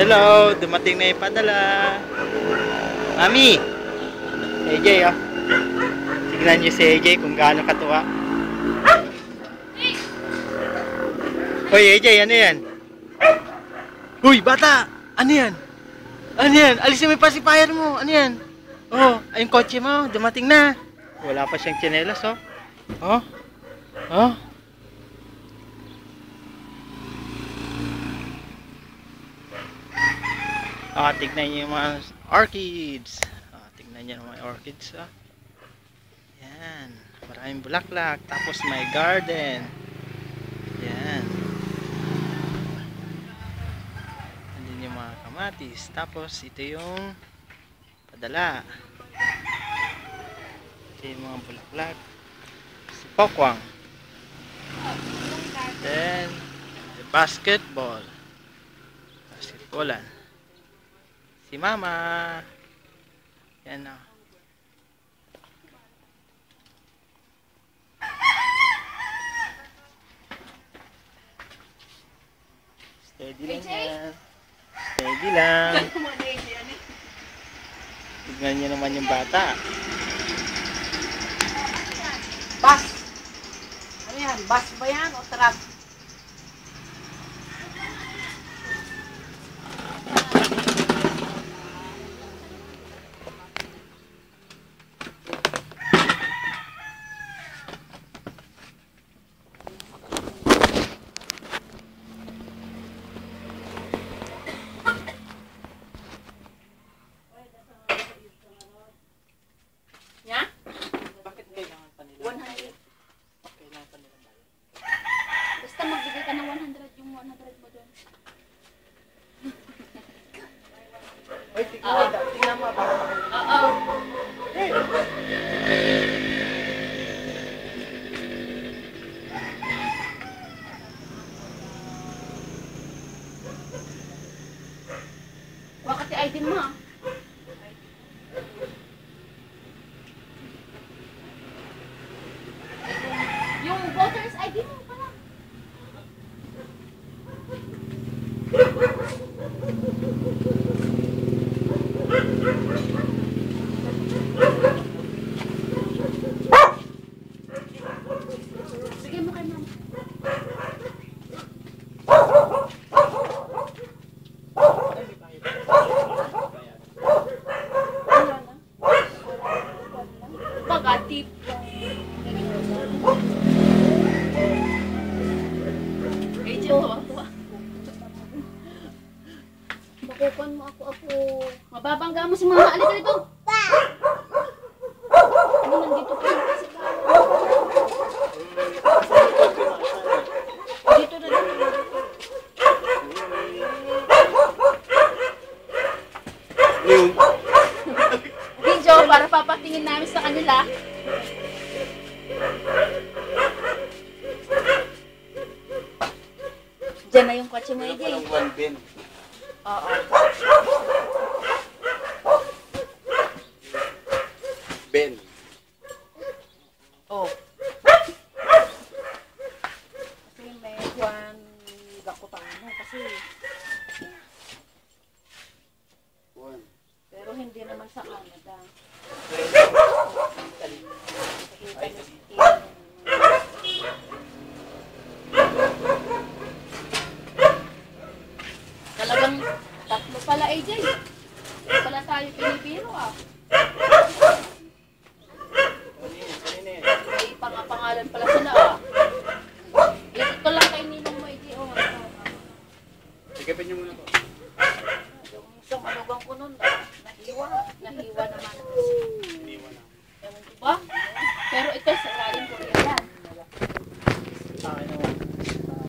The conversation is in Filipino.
Hello, dumating na yung padala. Mami! AJ, oh. Tignan nyo si AJ kung gaano katuwa. Hoy, AJ, ano yan? Hoy, bata! Ano yan? Ano yan? Alisin mo yung pacifier mo. Ano yan? Oh, ay yung kotse mo. Dumating na. Wala pa siyang tsinelas, oh. Oh. Oh. Tignan niyo yung mga orchids. Tignan niyo yung mga orchids, oh. Yan. Maraming bulaklak. Tapos may garden. Yan. Andun yung mga kamatis. Tapos ito yung padala. Ito yung mga bulaklak. Si Pokwang. Then the basketball. Basketballan. Si Mama. Yan o. Steady lang yan. Steady lang. Tignan niyo naman yung bata. Bus. Ano yan? Bus ba yan o truck? Basta magbigay ka ng 100, yung 100 mo doon. Uy, tingnan mo. Oo. Bakit yung ID mo, ha? Yung voter's ID mo pala. Sige mo kay mama. Pagatip. Bakukan mo ako. Mababangga mo si mama. Alika dito. Ano nandito pa yung kasi dito na lang. Video para papatingin namin sa kanila. Diyan na yung kotse mo, AJ. Oo. Ben. Oh. Kasi may Juan Gakutan mo kasi. Pero hindi naman sa Canada. Talagang tatlo pala, AJ. Pala tayo pinipiro, ah. May pangapangalan pala sila, ah. Ito lang kay Ninong mo, AJ, oh. Sigapin niyo muna po. Yung isang manugang ko nun, ah. Nahiwa.